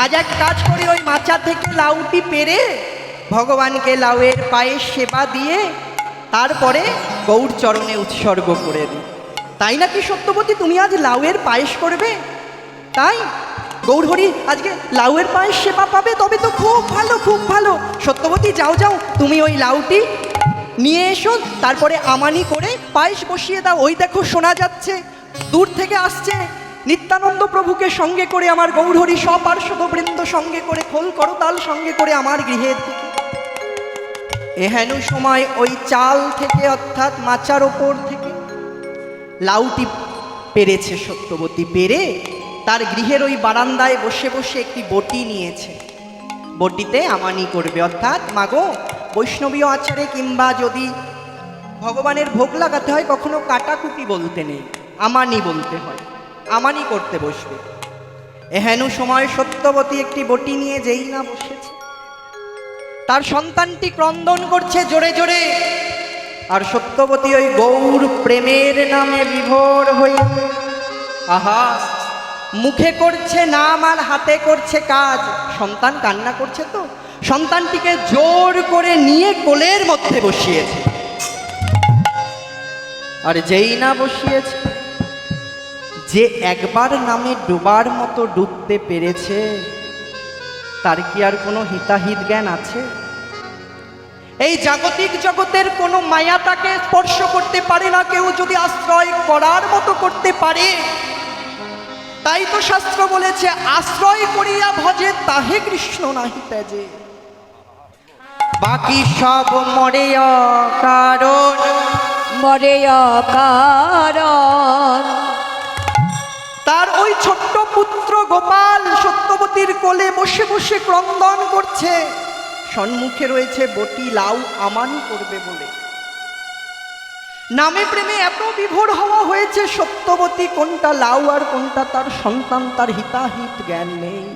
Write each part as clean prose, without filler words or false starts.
আজ এক কাজ করি, ওই মাচা থেকে লাউটি পেরে ভগবানকে লাউয়ের পায়ের সেবা দিয়ে তারপরে গৌর চরণে উৎসর্গ করে দিই। তাই নাকি সত্যবতী, তুমি আজ লাউয়ের পায়েস করবে? তাই গৌরহরি আজকে লাউয়ের পায়েস সেবা পাবে? তবে তো খুব ভালো, খুব ভালো। সত্যবতী যাও যাও, তুমি ওই লাউটি নিয়ে এসো, তারপরে আমানি করে পায়েস বসিয়ে দাও। ওই দেখো শোনা যাচ্ছে দূর থেকে আসছে নিত্যানন্দ প্রভুকে সঙ্গে করে আমার গৌরহরি, সপার্শ্বদ বৃন্দ সঙ্গে করে, খোল করতাল সঙ্গে করে আমার গৃহের দিকে। এহেন সময় ওই চাল থেকে অর্থাৎ মাচার ওপর থেকে লাউটি পেরেছে সত্যবতী, পেরে তার গৃহের ওই বারান্দায় বসে বসে একটি বটি নিয়েছে। বটিতে আমানি করবে, অর্থাৎ মাগো বৈষ্ণবীয় আচারে কিংবা যদি ভগবানের ভোগ লাগাতে হয় কখনো কাটাকুটি বলতে নেই, আমানি বলতে হয়। আমানি করতে বসবে। এহেন সময় সত্যবতী একটি বটি নিয়ে যেই না বসেছে, তার সন্তানটি ক্রন্দন করছে জোরে জোরে। আর সত্যবতী ওই গৌর প্রেমের নামে বিভোর হয়ে আহা মুখে করছে নাম আর হাতে করছে কাজ। সন্তান কান্না করছে তো সন্তানটিকে জোর করে নিয়ে কোলের মধ্যে বসিয়েছে। আর যেই না বসিয়েছে, যে একবার নামে ডোবার মতো ডুবতে পেরেছে তার কি আর কোনো হিতাহিত জ্ঞান আছে? এই জাগতিক জগতের কোনো মায়া তাকে স্পর্শ করতে পারে না। কেউ যদি আশ্রয় করার মতো করতে পারে, তাই তো শাস্ত্র বলেছে আশ্রয় করিয়া ভজে তাহে কৃষ্ণ নাহি ত্যাজে। বাকি সব মরে অকারণ, মরে অকারণ। তার ওই ছোট্ট পুত্র গোপাল সত্যবতীর কোলে বসে বসে ক্রন্দন করছে। সম্মুখে রয়েছে বটি, লাউ আমানি করবে বলে। নামে প্রেমে এত বিভোর হওয়া হয়েছে, সত্যবতী কোনটা লাউ আর কোনটা তার সন্তান তার হিতাহিত জ্ঞান নেই।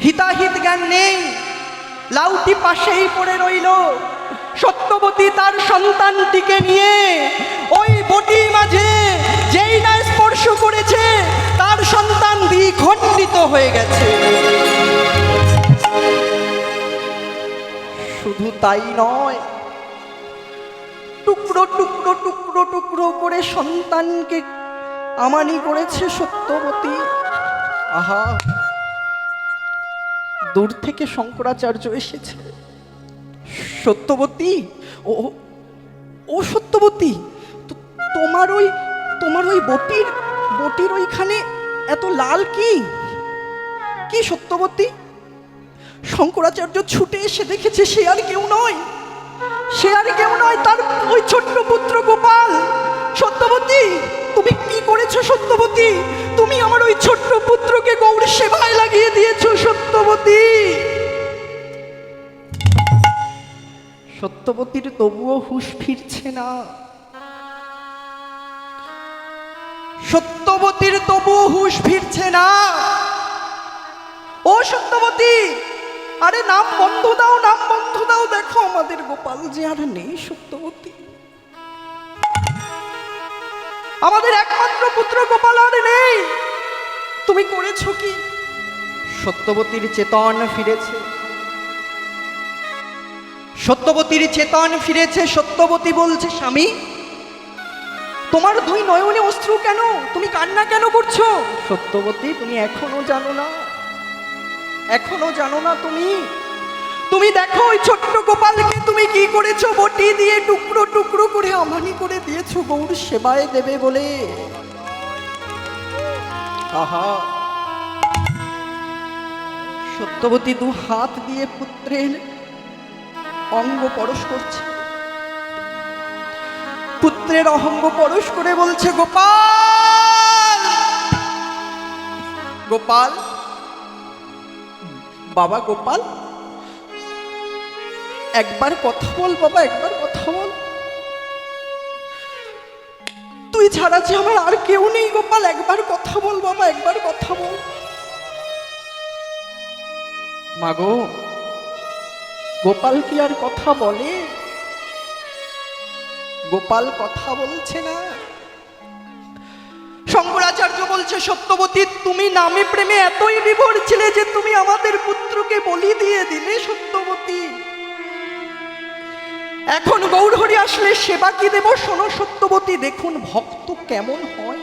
হিতাহিত জ্ঞান নেই। লাউটি পাশেই পড়ে রইল। সত্যবতী তার সন্তানটিকে নিয়ে ওই বটি মাঝে যেই না স্পর্শ করেছে, তার সন্তান দ্বিখণ্ডিত হয়ে গেছে। শুধু তাই নয়, টুকরো টুকরো টুকরো টুকরো করে সন্তানকে আমানি করেছে সত্যবতী। আহা, দূর থেকে শঙ্করাচার্য এসেছে। সত্যবতী, ও ও সত্যবতী, তোমার ওই বটির ওইখানে এত লাল কি কি সত্যবতী? শঙ্করাচার্য ছুটে এসে দেখেছে সে আর কেউ নয়, সে আর কেউ নয়, তার ওই ছোট্ট পুত্র গোপাল। সত্যবতী, তুমি কি করেছো সত্যবতী? তুমি আমার ওই ছোট্ট পুত্রকে গৌর সেবায় লাগিয়ে দিয়েছো সত্যবতী। সত্যবতীর তবুও হুঁশ ফিরছে না। সত্যবতীর তবুও হুঁশ ফিরছে না। ও সত্যবতী, আরে নাম বন্ধ দাও, নাম বন্ধ দাও। দেখো আমাদের গোপাল যে আর নেই সত্যবতী। আমাদের একমাত্র পুত্র গোপাল আর নেই। তুমি করেছো কি? সত্যবতীর চেতন ফিরেছে। সত্যবতীর চেতন ফিরেছে। সত্যবতী বলছে, স্বামী তোমার দুই নয়নে অশ্রু কেন? তুমি কান্না কেন করছো? সত্যবতী, তুমি এখনো জানো না, এখনো জানো না। তুমি দেখো ওই ছোট্ট গোপালকে তুমি কি করেছো? বটি দিয়ে টুকরো টুকরো করে আমানি করে দিয়েছো গৌর সেবায় দেবে বলে। আহা, সত্যবতী দু হাত দিয়ে পুত্রের অঙ্গ পরশ করছে। পুত্রের অঙ্গ পরশ করে বলছে, গোপাল, গোপাল, বাবা গোপাল, একবার কথা বল বাবা, একবার কথা বল। তুই ছাড়া যে আমার আর কেউ নেই গোপাল, একবার কথা বল বাবা, একবার কথা বল। মাগো, গোপাল কি আর কথা বলে? গোপাল কথা বলছে না। শঙ্করাচার্য বলছে, সত্যবতী তুমি নামে প্রেমে এতই বিভোর ছিলে যে তুমি আমাদের পুত্রকে বলি দিয়ে দিলে সত্যবতী। এখন গৌরহরি আসলে সেবা কি দেব? শোনো সত্যবতী, দেখুন ভক্ত কেমন হয়।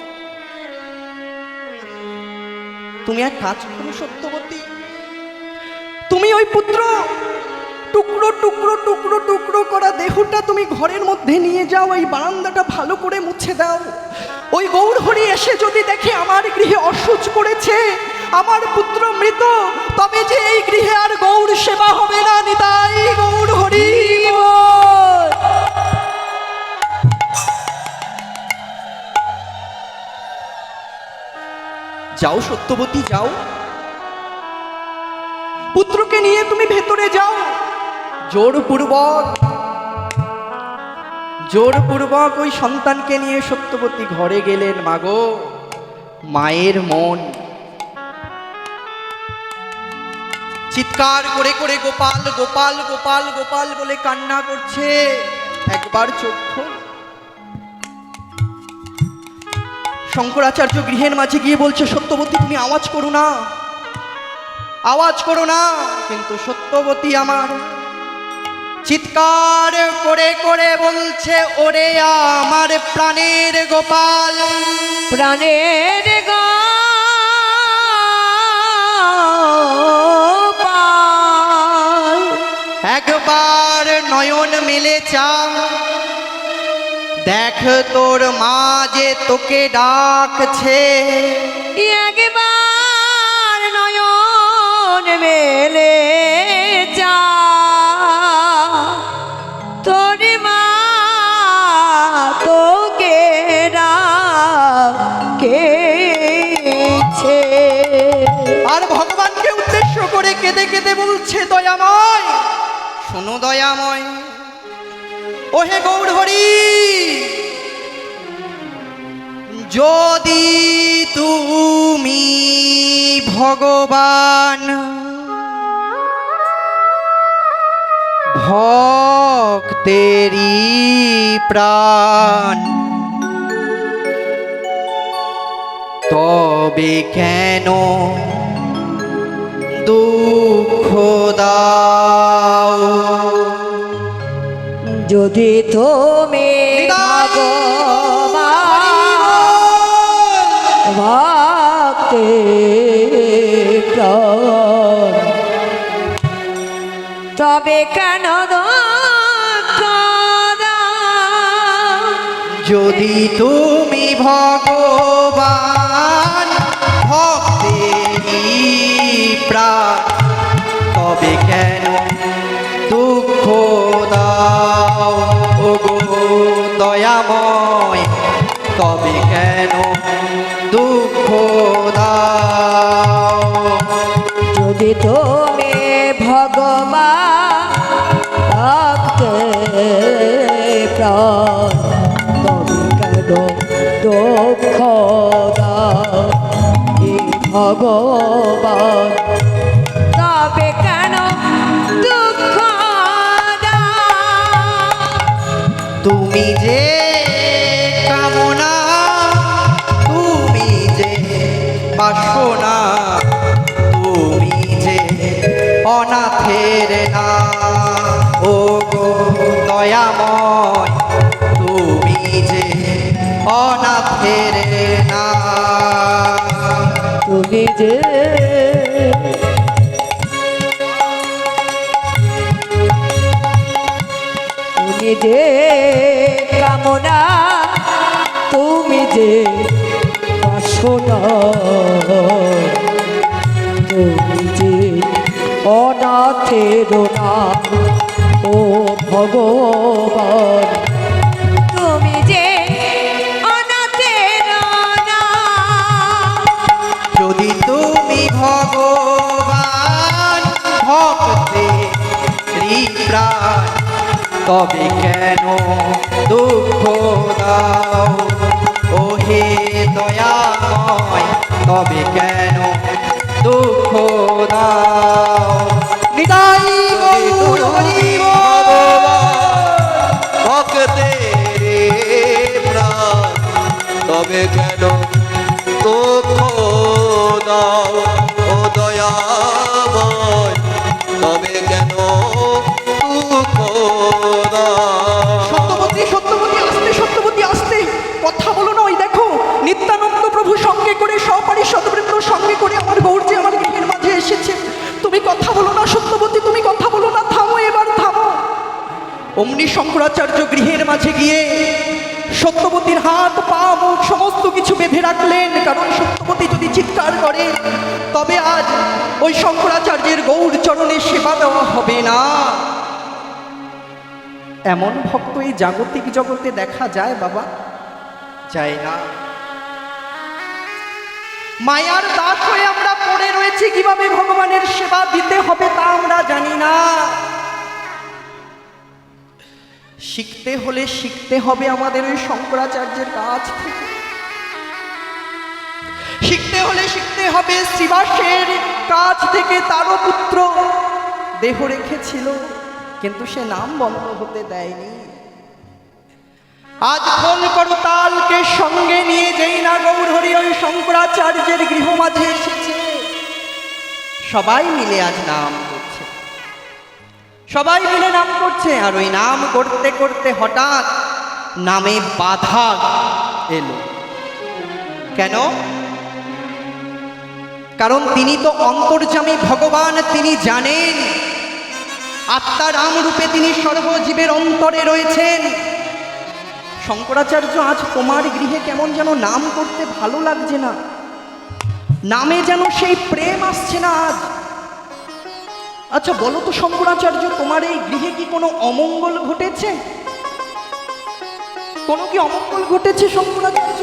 তুমি এক কাজ করো সত্যবতী, তুমি ওই পুত্র টুকরো টুকরো টুকরো টুকরো করা দেহটা তুমি ঘরের মধ্যে নিয়ে যাও, এই বারান্দাটা ভালো করে মুছে দাও। ওই গৌরহরি এসে যদি দেখে আমার গৃহে অসুচ করেছে, আমার পুত্র মৃত, তবে যে এই গৃহে আর গৌর সেবা হবে না। নিতাই গৌরহরি। যাও সত্যবতী যাও, পুত্রকে নিয়ে তুমি ভেতরে যাও। জোরপূর্বক ওই সন্তানকে নিয়ে সত্যবতী ঘরে গেলেন। মাগো, মায়ের মন চিৎকার করে করে গোপাল গোপাল গোপাল গোপাল বলে কান্না করছে। একবার চক্ষু শঙ্করাচার্য গৃহের মাঝে গিয়ে বলছে, সত্যবতী তুমি আওয়াজ করো না, আওয়াজ করো না। কিন্তু সত্যবতী আমার চিৎকার করে করে বলছে, ওরে আমার প্রাণের গোপাল, প্রাণের গোপাল, একবার নয়ন মেলে চা, দেখ তোর মা যে তোকে ডাকছে। একবার নয়ন মেলে যা, তোর মা তোকে ডাকেছে। আর ভগবানকে উদ্দেশ্য করে কেঁদে কেঁদে বলছে, দয়াময় শোনো দয়াময়, ওহে গৌরহরি, যদি তুমি ভগবান ভক্তেরি প্রাণ, তবে কেন দুঃখ দাও? যদি তুমি ভক্তে প্রাণ, তবে কেন দুঃখ দাও? যদি তুমি ভগবান ভক্তেরি প্রাণ, তবে কেন দুঃখ দাও? ওগো দয়াময়, তবে কেন দুঃখ দাও? যদি তুমি ভগবান ভক্তে প্রাণ, তবে কেন দুঃখ দাও? হে ভগবান, তবে কেন দুঃখ দাও? তুমি যে কামনা, তুমি যে বাসনা, তুমি যে অনাথের না। ও গো দয়াময়, তুমি যে অনাথের না। তুমি যে কামনা, তুমি যে বাসনা, তুমি যে অনাথের না। ও ভগবান, তুমি যে অনাথের না। যদি তুমি ভগবান ভক্তেরি প্রাণ, তবে কেন দুঃখ দাও? ও হে দয়াময়, তবে কেন দুঃখ দাও? নিতাই গৌর হরি ভক্তের প্রাণ, তবে কেন দয়াময় তবে কেন দুঃখ দাও? সত্যবতী সত্যবতী আসতে, সত্যবতী আসতে, কথা বলো না। ওই দেখো নিত্যানন্দ প্রভু সঙ্গে করে সপারিষদবৃন্দ সঙ্গে করে আমার গৌরজি আমার গৃহের মাঝে এসেছে। তুমি কথা বলো না সত্যবতী, তুমি কথা বলো না, থামো এবার থামো। অমনি শঙ্করাচার্য গৃহের মাঝে গিয়ে সত্যবতীর হাত পা মুখ সমস্ত কিছু বেঁধে রাখলেন, কারণ সত্যবতী যদি চিৎকার করে তবে আজ ওই শঙ্করাচার্যের গৌর চরণে সেবা দেওয়া হবে না। এমন ভক্ত এই জাগতিক জগতে দেখা যায় বাবা? যায় না। মায়ার দাস হয়ে আমরা পড়ে রয়েছি, কিভাবে ভগবানের সেবা দিতে হবে তা আমরা জানি না। শিখতে হলে শিখতে হবে আমাদের ওই শঙ্করাচার্যের কাছ থেকে। শিখতে হলে শিখতে হবে শ্রীবাসের কাছ থেকে। তারও পুত্র দেহ রেখেছিল, কিন্তু সে নাম বন্ধ হতে দেয়নি। আজ ফোন করতালকে সঙ্গে নিয়ে যেই না গৌরহরি ওই শঙ্করাচার্যের গৃহ মাঝে এসেছে, সবাই মিলে আজ নাম করছে, সবাই মিলে নাম করছে। আর ওই নাম করতে করতে হঠাৎ নামে বাধা এলো। কেন? কারণ তিনি তো অন্তর্যামী ভগবান, তিনি জানেন আত্মা রাম রূপে তিনি সর্বজীবের অন্তরে রয়েছেন। শঙ্করাচার্য, আজ তোমার গৃহে কেমন যেন নাম করতে ভালো লাগছে না, নামে যেন সেই প্রেম আসছে না আজ। আচ্ছা বলো তো শঙ্করাচার্য, তোমার এই গৃহে কি কোনো অমঙ্গল ঘটেছে? কোনো কি অমঙ্গল ঘটেছে শঙ্করাচার্য?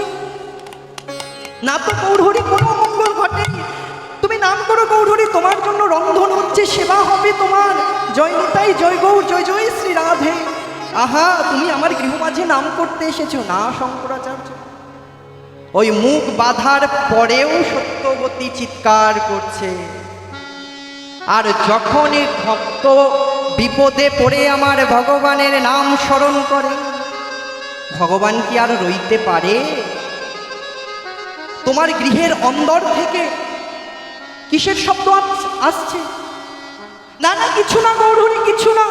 না তো গৌরহরি, কোনো অমঙ্গল ঘটেনি। তুমি নাম করো গৌরহরি, তোমার জন্য রন্ধন হচ্ছে, সেবা হবে তোমার। জয় নিতাই, জয় গৌর, জয় জয় শ্রী রাধে। আহা, তুমি আমার গৃহ মাঝে নাম করতে এসেছো না শঙ্করাচার্য? ওই মুখ বাঁধার পরেও সত্যবতী চিৎকার করছে। আর যখনই ভক্ত বিপদে পড়ে আমার ভগবানের নাম স্মরণ করে, ভগবান কি আর রইতে পারে? তোমার গৃহের অন্দর থেকে কিসের শব্দ আসছে? না না, কিছু না গৌরহরি, কিছু না।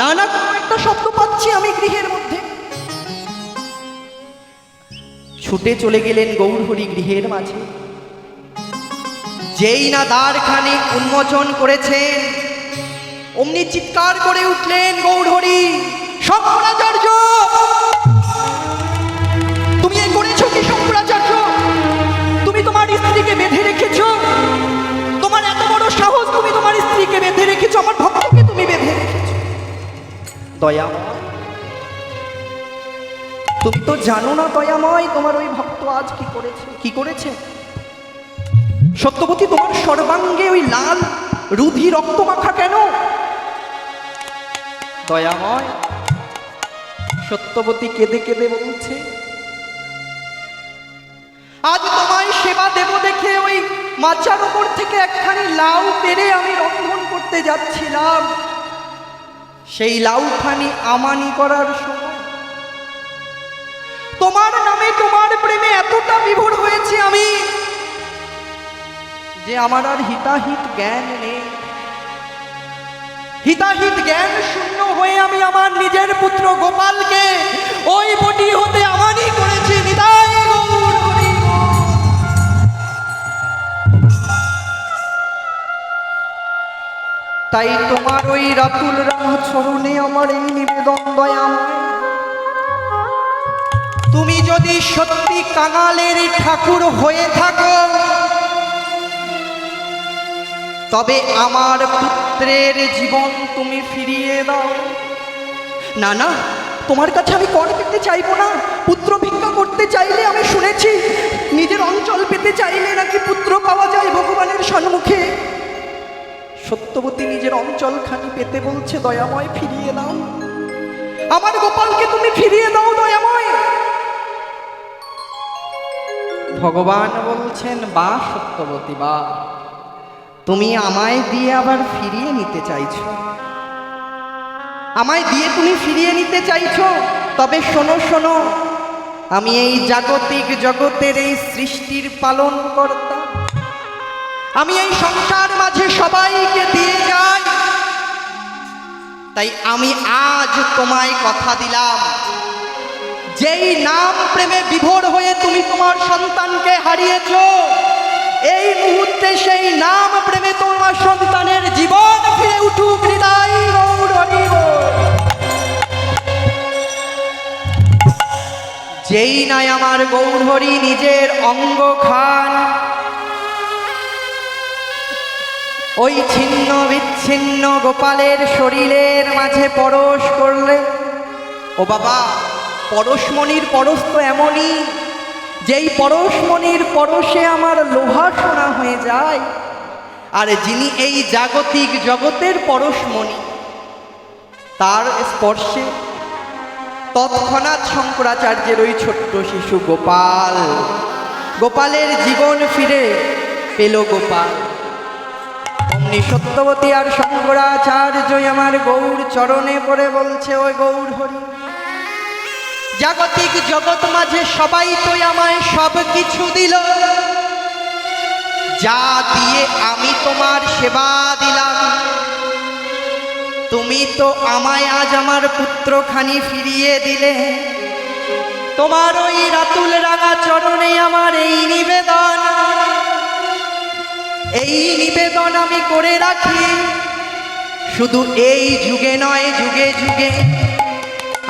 না না, কোনো একটা শব্দ পাচ্ছি আমি গৃহের মধ্যে। ছুটে চলে গেলেন গৌরহরি গৃহের মাঝে। যেই না দ্বারখানি উন্মোচন করেছেন, অমনি চিৎকার করে উঠলেন গৌরহরি, শঙ্করাচার্য তুমি এই করেছো কি? শঙ্করাচার্য, তুমি তোমার স্ত্রীকে বেঁধে রেখেছো? তোমার এত বড় সাহস, তুমি তোমার স্ত্রীকে বেঁধে রেখেছো, আমার ভক্তকে তুমি বেঁধে রেখেছো। দয়াময়, তুমি তো জানো না দয়াময়, তোমার ওই ভক্ত আজ কি করেছে? কি করেছে? সত্যবতী, তোমার সর্বাঙ্গে ওই লাল রুধি রক্ত মাখা কেন? দয়াময়, সত্যবতী কেঁদে কেঁদে বলছে, আজ তোমায় সেবা দেব দেখে ওই মাচার উপর থেকে একখানি লাউ পেরে আমি রন্ধন করতে যাচ্ছিলাম। সেই লাউখানি আমানি করার সময় তোমার নামে তোমার প্রেমে এতটা বিভোর হয়েছে আমি, যে আমার আর হিতাহিত জ্ঞান নেই। হিতাহিত জ্ঞান শূন্য হয়ে আমি আমার নিজের পুত্র গোপালকে ওই বটি হতে আমানি করেছি। নিতাই গৌর হরি বল। তাই তোমার ওই রাতুল রাম চরণে আমার এই নিবেদন দয়াময়, তুমি যদি সত্যি কাঙালের ঠাকুর হয়ে থাকো, তবে আমার পুত্রের জীবন তুমি ফিরিয়ে দাও। না না, তোমার কাছে আমি কর পেতে চাইবো না, পুত্র ভিক্ষা করতে চাইলে আমি শুনেছি নিজের অঞ্চল পেতে চাইলে নাকি পুত্র পাওয়া যায় ভগবানের সম্মুখে। সত্যবতী নিজের অঞ্চলখানি পেতে বলছে, দয়াময় ফিরিয়ে দাও, আমার গোপালকে তুমি ফিরিয়ে দাও দয়াময়। ভগবান বলছেন, বা সত্যবতী বা, তুমি আমায় দিয়ে আবার ফিরিয়ে নিতে চাইছো? আমায় দিয়ে তুমি ফিরিয়ে নিতে চাইছো? তবে শোনো শোনো, আমি এই জাগতিক জগতের এই সৃষ্টির পালন কর্তা, আমি এই সংসার মাঝে সবাইকে দিয়ে যাই, তাই আমি আজ তোমায় কথা দিলাম, যেই নাম প্রেমে বিভোর হয়ে তুমি তোমার সন্তানকে হারিয়েছ, এই মুহূর্তে সেই নাম প্রেমে তোমার সন্তানের জীবন ফিরে উঠুক। হৃদয় গৌর হরি বল। যেই নাই আমার গৌর হরি নিজের অঙ্গ খান, ওই ছিন্ন বিচ্ছিন্ন গোপালের শরীরের মাঝে পরশ করলে, ও বাবা, পরশমণির পরশ তো এমনই, যেই পরশমণির পরশে আমার লোহা সোনা হয়ে যায়, আর যিনি এই জাগতিক জগতের পরশমণি, তার স্পর্শে তৎক্ষণাৎ শঙ্করাচার্যের ওই ছোট্ট শিশু গোপাল, গোপালের জীবন ফিরে পেল গোপাল। অমনি সত্যবতী আর শঙ্করাচার্য আমার গৌর চরণে পড়ে বলছে, ওই গৌর হরি, জাগতিক জগৎ মাঝে সবাই তো আমায় সব কিছু দিল, যা দিয়ে আমি তোমার সেবা দিলাম, তুমি তো আমায় আজ আমার পুত্রখানি ফিরিয়ে দিলে। তোমার ওই রাতুল রাঙা চরণে আমার এই নিবেদন, এই নিবেদন আমি করে রাখি, শুধু এই যুগে নয়, যুগে যুগে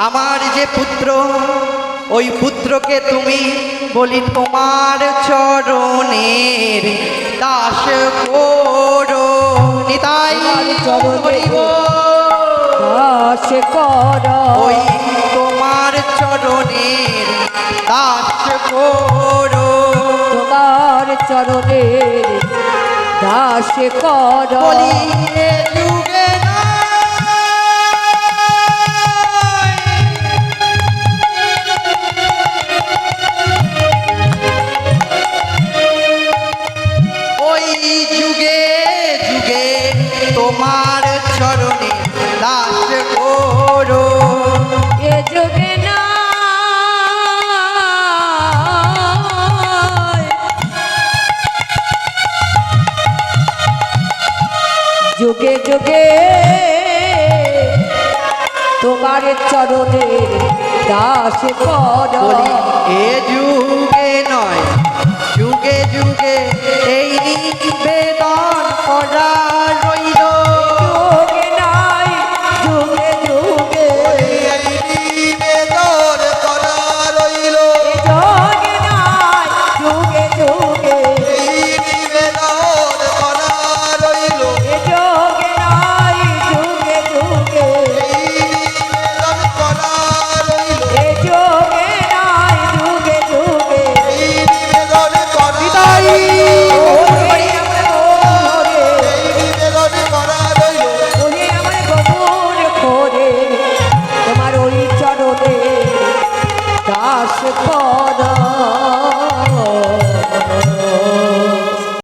আমার যে পুত্র, ওই পুত্রকে তুমি বলি তোমার চরণের দাস করো। নিতাই হরি বল। দাস কর, ওই তোমার চরণের দাস করো, তোমার চরণের দাস কর। বলি এ যুগে ওই যুগে যুগে তোমার চরণে দাস করো। এ যুগে না যুগে যুগে তোমার চরণের দাস কর। বলি এ যুগে নয়, যুগে যুগে এই নিবেদন